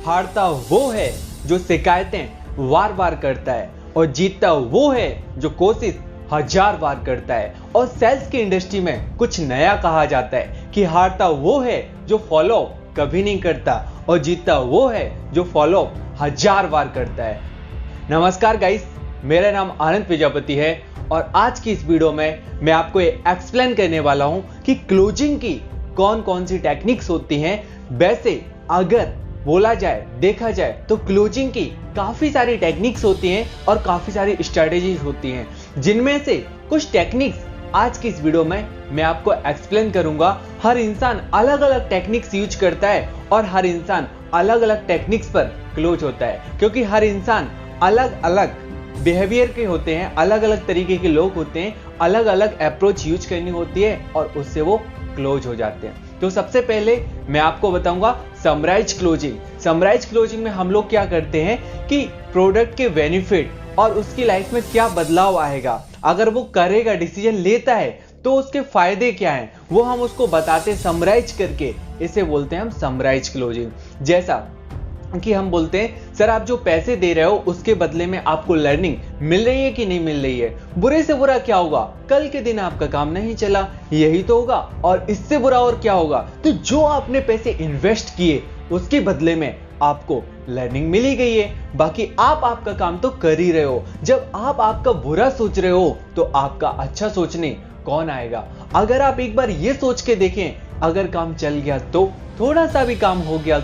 हारता वो है जो शिकायतें वार वार करता है और जीतता वो है जो कोशिश हजार बार करता है। और सेल्स की इंडस्ट्री में कुछ नया कहा जाता है कि हारता वो है जो फॉलो कभी नहीं करता और जीतता वो है जो फॉलो हजार बार करता है। नमस्कार गाइस, मेरा नाम आनंद प्रजापति है और आज की इस वीडियो में मैं आपको एक्सप्लेन करने वाला हूं कि क्लोजिंग की कौन कौन सी टेक्निक्स होती हैं। वैसे अगर बोला जाए, देखा जाए तो क्लोजिंग की काफी सारी टेक्निक्स होती हैं और काफी सारी स्ट्रेटेजीज होती हैं, जिनमें से कुछ टेक्निक्स आज की इस वीडियो में मैं आपको एक्सप्लेन करूंगा। हर इंसान अलग अलग टेक्निक्स यूज करता है और हर इंसान अलग अलग टेक्निक्स पर क्लोज होता है, क्योंकि हर इंसान अलग अलग बिहेवियर के होते हैं, अलग अलग तरीके के लोग होते हैं, अलग अलग अप्रोच यूज करनी होती है और उससे वो क्लोज हो जाते हैं। तो सबसे पहले मैं आपको बताऊंगा समराइज क्लोजिंग। समराइज क्लोजिंग में हम लोग क्या करते हैं कि प्रोडक्ट के बेनिफिट और उसकी लाइफ में क्या बदलाव आएगा, अगर वो करेगा, डिसीजन लेता है तो उसके फायदे क्या हैं, वो हम उसको बताते समराइज करके। इसे बोलते हैं हम समराइज क्लोजिंग। जैसा कि हम बोलते हैं सर आप जो पैसे दे रहे हो उसके बदले में आपको लर्निंग मिल रही है कि नहीं मिल रही है। बुरे से बुरा क्या होगा, कल के दिन आपका काम नहीं चला, यही तो होगा। और इससे बुरा और क्या होगा, तो जो आपने पैसे इन्वेस्ट किए उसके बदले में आपको लर्निंग मिली गई है। बाकी आप आपका काम तो कर ही रहे हो। जब आप आपका बुरा सोच रहे हो तो आपका अच्छा सोचने कौन आएगा। अगर आप एक बार ये सोच के देखें, अगर काम चल गया तो, थोड़ा सा भी काम हो गया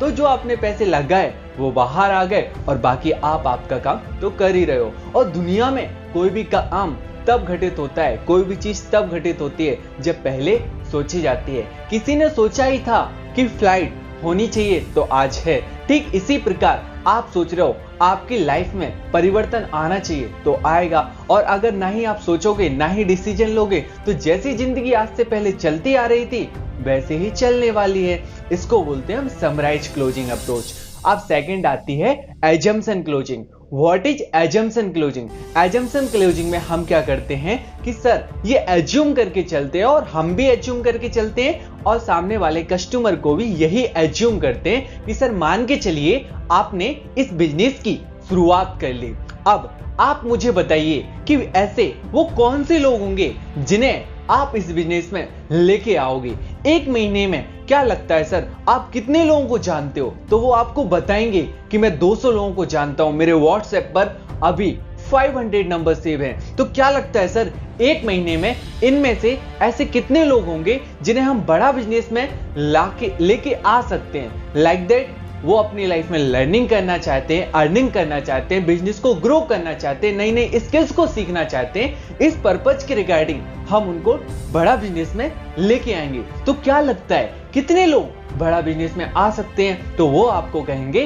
तो जो आपने पैसे लगाए वो बाहर आ गए और बाकी आप आपका काम तो कर ही रहे हो। और दुनिया में कोई भी काम तब घटित होता है, कोई भी चीज तब घटित होती है जब पहले सोची जाती है। किसी ने सोचा ही था कि फ्लाइट होनी चाहिए तो आज है। ठीक इसी प्रकार आप सोच रहे हो आपकी लाइफ में परिवर्तन आना चाहिए तो आएगा। और अगर ना ही आप सोचोगे, ना ही डिसीजन लोगे, तो जैसी जिंदगी आज से पहले चलती आ रही थी वैसे ही चलने वाली है। इसको बोलते हैं हम समराइज क्लोजिंग अप्रोच। अब सेकंड आती है assumption closing. What is assumption closing? Assumption closing में हम क्या करते हैं कि सर ये एज्यूम करके चलते हैं और हम भी एज्यूम करके चलते हैं और सामने वाले कस्टमर को भी यही एज्यूम करते हैं कि सर मान के चलिए आपने इस बिजनेस की शुरुआत कर ली। अब आप मुझे बताइए कि ऐसे वो कौन से लोग होंगे जिन्हें आप इस बिजनेस में लेके आओगे। एक महीने में क्या लगता है सर आप कितने लोगों को जानते हो? तो वो आपको बताएंगे कि मैं 200 लोगों को जानता हूं, मेरे व्हाट्सएप पर अभी 500 नंबर सेव हैं। तो क्या लगता है सर एक महीने में इनमें से ऐसे कितने लोग होंगे जिन्हें हम बड़ा बिजनेस में लेके आ सकते हैं। लाइक दैट वो अपनी लाइफ में लर्निंग करना चाहते हैं, अर्निंग करना चाहते हैं, बिजनेस को ग्रो करना चाहते हैं, नई नई स्किल्स को सीखना चाहते हैं। इस पर्पज के रिगार्डिंग हम उनको बड़ा बिजनेस में लेके आएंगे। तो क्या लगता है कितने लोग बड़ा बिजनेस में आ सकते हैं? तो वो आपको कहेंगे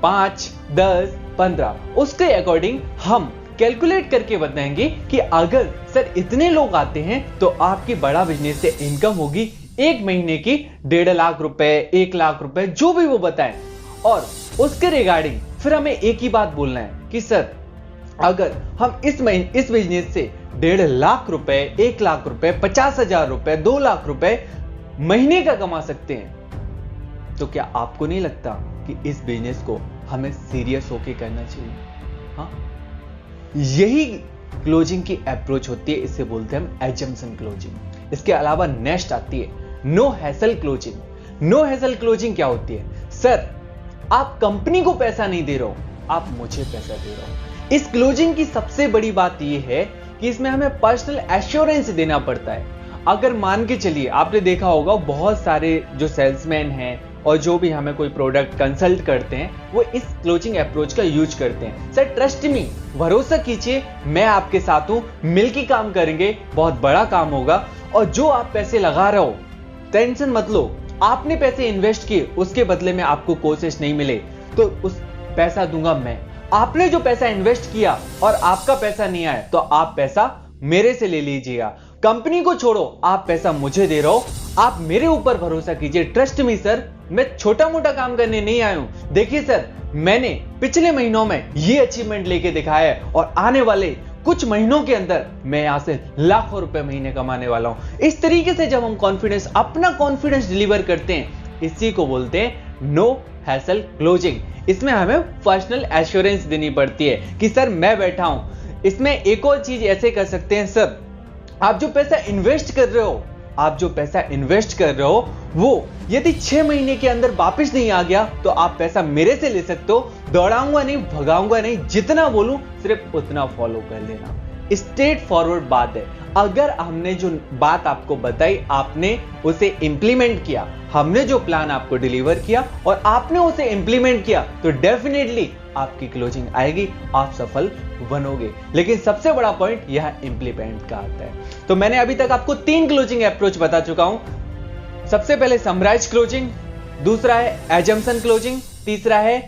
5, 10, 15। उसके अकॉर्डिंग हम कैलकुलेट करके बताएंगे कि अगर सर इतने लोग आते हैं तो आपकी बड़ा बिजनेस से इनकम होगी एक महीने की 1.5 लाख रुपए, 1 लाख रुपए, जो भी वो बताएं। और उसके रिगार्डिंग फिर हमें एक ही बात बोलना है कि सर अगर हम इस बिजनेस से 1.5 लाख रुपए, 1 लाख रुपए, 50,000 रुपए, 2 लाख रुपए महीने का कमा सकते हैं, तो क्या आपको नहीं लगता कि इस बिजनेस को हमें सीरियस होके करना चाहिए? हाँ, यही क्लोजिंग की अप्रोच होती है। इसे बोलते हैं हम एजम्पशन क्लोजिंग। इसके अलावा नेक्स्ट आती है no hassle closing. No hassle closing क्या होती है? सर आप कंपनी को पैसा नहीं दे रहे हो, आप मुझे पैसा दे रहे हो। इस क्लोजिंग की सबसे बड़ी बात यह है कि इसमें हमें पर्सनल एश्योरेंस देना पड़ता है। अगर मान के चलिए आपने देखा होगा बहुत सारे जो सेल्समैन हैं और जो भी हमें कोई प्रोडक्ट कंसल्ट करते हैं वो इस क्लोजिंग अप्रोच का यूज करते हैं। सर ट्रस्ट मी, भरोसा कीजिए, मैं आपके साथ हूं, मिलकर काम करेंगे, बहुत बड़ा काम होगा। और जो आप पैसे लगा रहे हो टेंशन मत लो, आपने पैसे इन्वेस्ट किए उसके बदले में आपको कोशिश नहीं मिले तो उस पैसा दूंगा मैं। आपने जो पैसा इन्वेस्ट किया और आपका पैसा नहीं आया तो आप पैसा मेरे से ले लीजिएगा। कंपनी को छोड़ो, आप पैसा मुझे दे रहे हो, आप मेरे ऊपर भरोसा कीजिए। ट्रस्ट मी सर, मैं छोटा मोटा काम करने नहीं आया हूं। देखिए सर, मैंने पिछले महीनों में ये अचीवमेंट लेके दिखाया है और आने वाले कुछ महीनों के अंदर मैं यहां से लाखों रुपए महीने कमाने वाला हूं। इस तरीके से जब हम अपना कॉन्फिडेंस डिलीवर करते हैं, इसी को बोलते हैं नो हैसल क्लोजिंग। इसमें हमें पर्सनल एश्योरेंस देनी पड़ती है कि सर मैं बैठा हूं। इसमें एक और चीज ऐसे कर सकते हैं सर, आप जो पैसा इन्वेस्ट कर रहे हो वो यदि 6 महीने के अंदर वापस नहीं आ गया तो आप पैसा मेरे से ले सकते हो। दौड़ाऊंगा नहीं, भगाऊंगा नहीं, जितना बोलूं सिर्फ उतना फॉलो कर लेना। स्ट्रेट फॉरवर्ड बात है। अगर हमने जो बात आपको बताई आपने उसे इंप्लीमेंट किया, हमने जो प्लान आपको डिलीवर किया और आपने उसे इंप्लीमेंट किया, तो डेफिनेटली आपकी क्लोजिंग आएगी, आप सफल बनोगे। लेकिन सबसे बड़ा पॉइंट यह इंप्लीमेंट का आता है। तो मैंने अभी तक आपको 3 क्लोजिंग अप्रोच बता चुका हूं। सबसे पहले समराइज क्लोजिंग, दूसरा है एजम्पशन क्लोजिंग, तीसरा है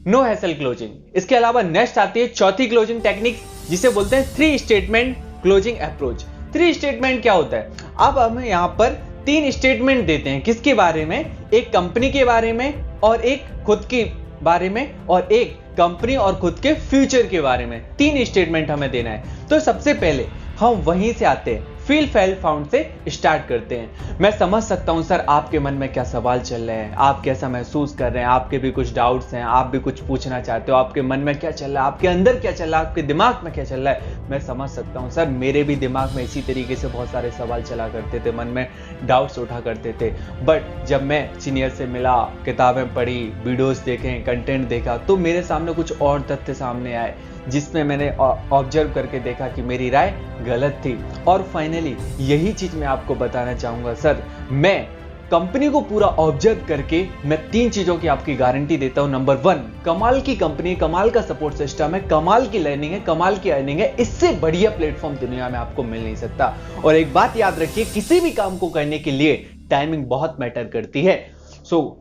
नो हैसल क्लोजिंग। इसके अलावा नेक्स्ट आती है चौथी क्लोजिंग टेक्निक, जिसे बोलते हैं 3 स्टेटमेंट क्लोजिंग अप्रोच। 3 स्टेटमेंट क्या होता है? अब हम यहां पर 3 स्टेटमेंट देते हैं। किसके बारे में? एक कंपनी के बारे में, और एक खुद के बारे में, और एक कंपनी और खुद के फ्यूचर के बारे में। 3 स्टेटमेंट हमें देना है। तो सबसे पहले हम वहीं से आते हैं, फील फेल फाउंड से स्टार्ट करते हैं। मैं समझ सकता हूं सर आपके मन में क्या सवाल चल रहे हैं, आप कैसा महसूस कर रहे हैं, आपके भी कुछ डाउट्स हैं, आप भी कुछ पूछना चाहते हो, आपके मन में क्या चल रहा है, आपके अंदर क्या चल रहा है, आपके दिमाग में क्या चल रहा है। मैं समझ सकता हूं सर, मेरे भी दिमाग में इसी तरीके से बहुत सारे सवाल चला करते थे, मन में डाउट्स उठा करते थे। बट जब मैं सीनियर से मिला, किताबें पढ़ी, वीडियोस देखे, कंटेंट देखा, तो मेरे सामने कुछ और तथ्य सामने आए, जिसमें मैंने ऑब्जर्व करके देखा कि मेरी राय गलत थी। और फाइनली यही चीज मैं आपको बताना चाहूंगा सर, मैं कंपनी को पूरा ऑब्जर्व करके मैं 3 चीजों की आपकी गारंटी देता हूं। नंबर 1, कमाल की कंपनी, कमाल का सपोर्ट सिस्टम है, कमाल की लर्निंग है, कमाल की अर्निंग है। इससे बढ़िया प्लेटफॉर्म दुनिया में आपको मिल नहीं सकता। और एक बात याद रखिए, किसी भी काम को करने के लिए टाइमिंग बहुत मैटर करती है।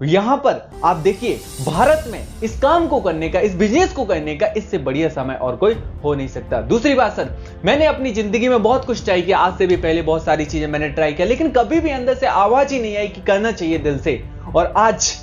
यहां पर आप देखिए, भारत में इस काम को करने का, इस बिजनेस को करने का इससे बढ़िया समय और कोई हो नहीं सकता। दूसरी बात सर, मैंने अपनी जिंदगी में बहुत कुछ ट्राई किया, आज से भी पहले बहुत सारी चीजें मैंने ट्राई किया, लेकिन कभी भी अंदर से आवाज ही नहीं आई कि करना चाहिए दिल से। और आज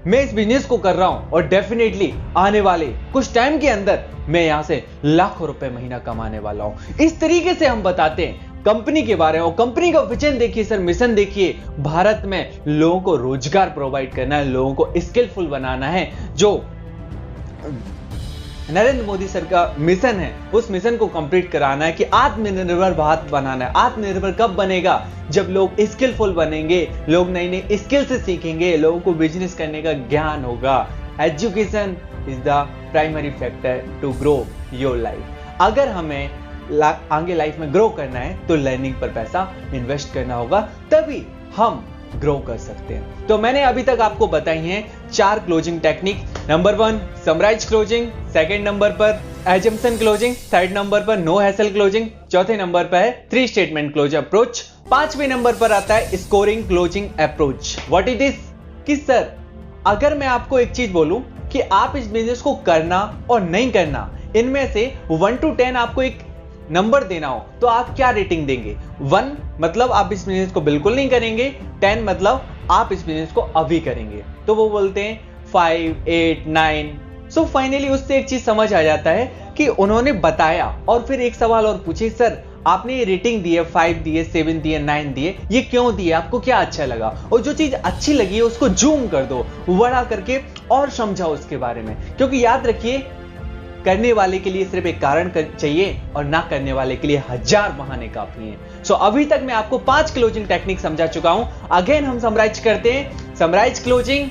मैं इस बिजनेस को कर रहा हूं और डेफिनेटली आने वाले कुछ टाइम के अंदर मैं यहां से लाखों रुपए महीना कमाने वाला हूं। इस तरीके से हम बताते हैं कंपनी के बारे में। और कंपनी का विजन देखिए सर, मिशन देखिए, भारत में लोगों को रोजगार प्रोवाइड करना है, लोगों को स्किलफुल बनाना है। जो नरेंद्र मोदी सर का मिशन है, उस मिशन को कंप्लीट कराना है कि आत्मनिर्भर भारत बनाना है। आत्मनिर्भर कब बनेगा? जब लोग स्किलफुल बनेंगे, लोग नई नई स्किल से सीखेंगे, लोगों को बिजनेस करने का ज्ञान होगा। Education is the primary factor to grow your life. अगर हमें आगे लाइफ में ग्रो करना है तो लर्निंग पर पैसा इन्वेस्ट करना होगा, तभी हम ग्रो कर सकते हैं। तो मैंने अभी तक आपको बताई हैं 4 closing technique. Number 1 summarise closing, second number पर एजम्पशन क्लोजिंग, थर्ड नंबर पर नो हैसल क्लोजिंग, चौथे नंबर पर है 3 स्टेटमेंट क्लोजिंग अप्रोच, 5वें नंबर पर आता है scoring closing approach. What is this? कि सर अगर मैं आपको एक चीज बोलूं कि आप इस बिजनेस को करना और नहीं करना, इनमें से 1 to 10 आपको एक नंबर देना हो, तो आप क्या रेटिंग देंगे? 1 मतलब आप इस बिजनेस को बिल्कुल नहीं करेंगे, 10 मतलब आप इस बिजनेस को अभी करेंगे। तो वो बोलते हैं 5, 8, 9। सो फाइनली उससे एक चीज समझ आ जाता है कि उन्होंने बताया और फिर एक सवाल और पूछे, सर आपने ये रेटिंग दी है, 5 दिए, 7 दिए, 9 दिए, ये क्यों दिए? आपको क्या अच्छा लगा? और जो चीज अच्छी लगी है उसको जूम कर दो, बड़ा करके और समझाओ उसके बारे में। क्योंकि याद रखिए, करने वाले के लिए सिर्फ एक कारण चाहिए और ना करने वाले के लिए 1000 बहाने काफी हैं। सो अभी तक मैं आपको 5 क्लोजिंग टेक्निक समझा चुका हूं। अगेन हम समराइज करते हैं। Summarise closing,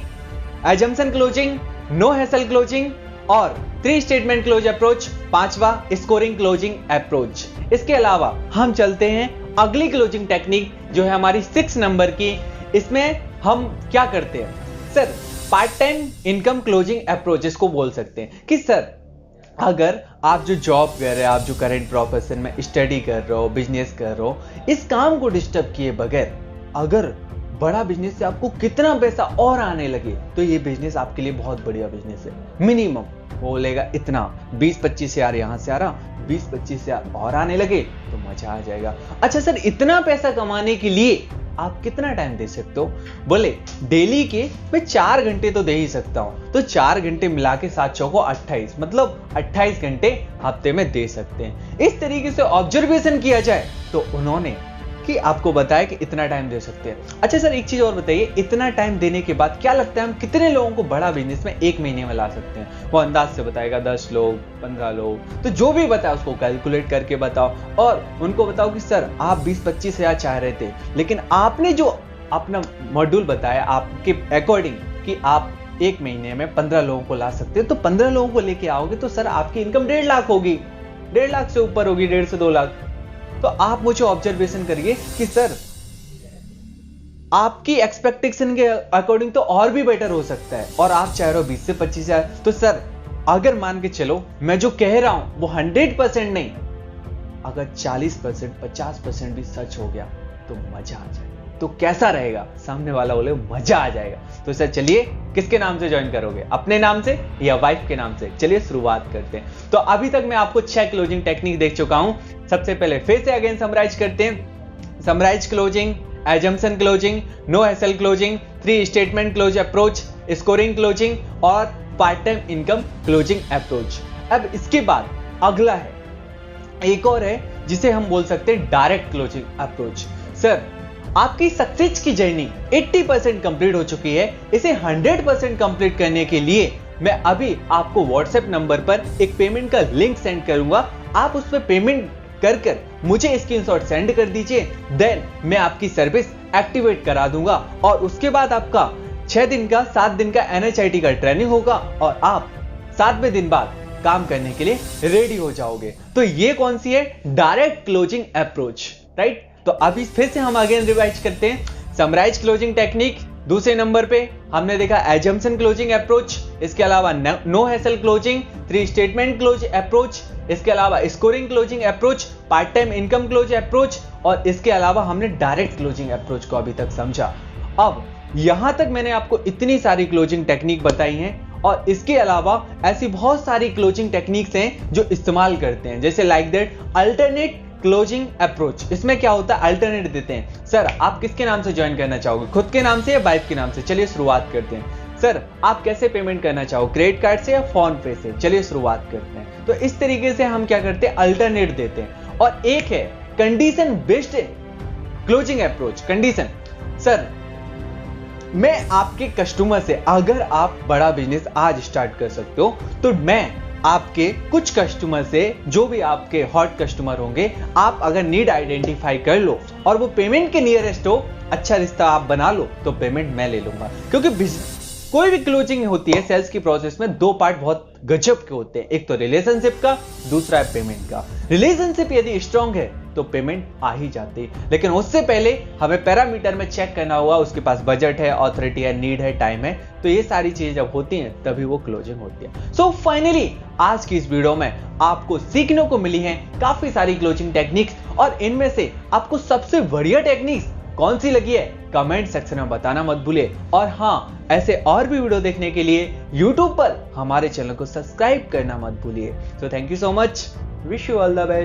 assumption closing, no hassle closing और 3 स्टेटमेंट क्लोज अप्रोच, 5वां स्कोरिंग क्लोजिंग अप्रोच। इसके अलावा हम चलते हैं अगली क्लोजिंग टेक्निक जो है हमारी 6 नंबर की। इसमें हम क्या करते हैं sir? Part time income closing approach इसको बोल सकते हैं। कि सर अगर आप जो जॉब कर रहे हैं, आप जो करंट प्रोफेशन में स्टडी कर रहे हो, बिजनेस कर रहे हो, इस काम को डिस्टर्ब किए बगैर अगर बड़ा बिजनेस से आपको कितना पैसा और आने लगे, तो ये बिजनेस आपके लिए बहुत बढ़िया बिजनेस है। मिनिमम वो बोलेगा इतना 20-25 हजार यहां से आ रहा, 20-25 हजार और आने लगे तो मजा आ जाएगा। अच्छा सर, इतना पैसा कमाने के लिए आप कितना टाइम दे सकते हो? बोले डेली के मैं 4 घंटे तो दे ही सकता हूं। तो 4 घंटे मिला के 7 चौको 28, मतलब 28 घंटे हफ्ते में दे सकते हैं। इस तरीके से ऑब्जर्वेशन किया जाए तो उन्होंने कि आपको बताया कि इतना टाइम दे सकते हैं। अच्छा सर, एक चीज और बताइए, इतना टाइम देने के बाद क्या लगता है हम कितने लोगों को बड़ा बिजनेस में 1 महीने में ला सकते हैं? वो अंदाज से बताएगा, 10 लोग, 15 लोग, तो जो भी बताया उसको कैलकुलेट करके बताओ और उनको बताओ कि सर आप 20-25 हजार चाह रहे थे, लेकिन आपने जो अपना मॉड्यूल बताया आपके अकॉर्डिंग कि आप 1 महीने में 15 लोगों को ला सकते हैं, तो 15 लोगों को लेके आओगे तो सर आपकी इनकम 1.5 लाख होगी, 1.5 लाख से ऊपर होगी, 1.5 से 2 लाख। तो आप मुझे ऑब्जर्वेशन करिए कि सर आपकी एक्सपेक्टेशन के अकॉर्डिंग तो और भी बेटर हो सकता है और आप चाह रहे हो 20 से 25 हजार। तो सर अगर मान के चलो मैं जो कह रहा हूं वो 100% नहीं, अगर 40%, 50% भी सच हो गया तो मजा आ जाए। तो कैसा रहेगा? सामने वाला बोले मजा आ जाएगा। तो सर चलिए, किसके नाम से ज्वाइन करोगे, अपने नाम से या वाइफ के नाम से? चलिए शुरुआत करते हैं। तो अभी तक मैं आपको 6 क्लोजिंग टेक्निक देख चुका हूं। सबसे पहले फिर से अगेन समराइज करते हैं। Summarise closing, assumption closing, no hassle closing, 3 statement close approach, scoring closing और part time income closing approach. अब इसके बाद अगला है, एक और है जिसे हम बोल सकते हैं डायरेक्ट क्लोजिंग अप्रोच। सर आपकी सक्सेस की जर्नी 80% कंप्लीट हो चुकी है, इसे 100% कंप्लीट करने के लिए मैं अभी आपको व्हाट्सएप नंबर पर एक पेमेंट का लिंक सेंड करूंगा। आप उस पर पेमेंट कर मुझे स्क्रीनशॉट सेंड कर दीजिए, देन मैं आपकी सर्विस एक्टिवेट करा दूंगा और उसके बाद आपका 6 दिन का 7 दिन का NHIT का ट्रेनिंग होगा और आप 7वें दिन बाद काम करने के लिए रेडी हो जाओगे। तो ये कौन सी है? Direct closing approach, right? तो अभी फिर से हम अगेन रिवाइज करते हैं। समराइज क्लोजिंग टेक्निक, दूसरे नंबर पे हमने देखा एजम्पशन क्लोजिंग अप्रोच, इसके अलावा no hassle closing, 3 statement close approach, इसके अलावा scoring closing approach, part time income close approach और इसके अलावा हमने डायरेक्ट क्लोजिंग अप्रोच को अभी तक समझा। अब यहां तक मैंने आपको इतनी सारी क्लोजिंग टेक्निक बताई हैं और इसके अलावा ऐसी बहुत सारी क्लोजिंग टेक्निक्स हैं जो इस्तेमाल करते हैं, जैसे like that alternate closing approach. इसमें क्या होता है? अल्टरनेट देते हैं। सर आप किसके नाम से ज्वाइन करना चाहोगे, खुद के नाम से या वाइफ के नाम से? चलिए शुरुआत करते हैं। सर आप कैसे पेमेंट करना चाहोगे, क्रेडिट कार्ड से या फोन पे से? चलिए शुरुआत करते हैं। तो इस तरीके से हम क्या करते हैं? अल्टरनेट देते हैं। और एक है condition based closing approach. Condition, sir मैं आपके कस्टमर से, अगर आप बड़ा बिजनेस आज स्टार्ट कर सकते हो तो मैं आपके कुछ कस्टमर से, जो भी आपके हॉट कस्टमर होंगे, आप अगर नीड आइडेंटिफाई कर लो और वो पेमेंट के नियरेस्ट हो, अच्छा रिश्ता आप बना लो, तो पेमेंट मैं ले लूंगा। क्योंकि कोई भी क्लोजिंग होती है सेल्स की प्रोसेस में, 2 पार्ट बहुत गजब के होते हैं, एक तो रिलेशनशिप का, दूसरा है पेमेंट का। रिलेशनशिप यदि स्ट्रांग है तो पेमेंट आ ही जाती है, लेकिन उससे पहले हमें पैरामीटर में चेक करना होगा, उसके पास बजट है, ऑथोरिटी है, नीड है, टाइम है। तो ये सारी चीजें जब होती हैं तभी वो क्लोजिंग होती है। सो फाइनली आज की इस वीडियो में आपको सीखने को मिली है काफी सारी क्लोजिंग टेक्निक्स और इनमें से आपको सबसे बढ़िया टेक्निक्स कौन सी लगी है कमेंट सेक्शन में बताना मत भूलिए। और हाँ, ऐसे और भी वीडियो देखने के लिए YouTube पर हमारे चैनल को सब्सक्राइब करना मत भूलिए। So thank you so much, wish you all the best.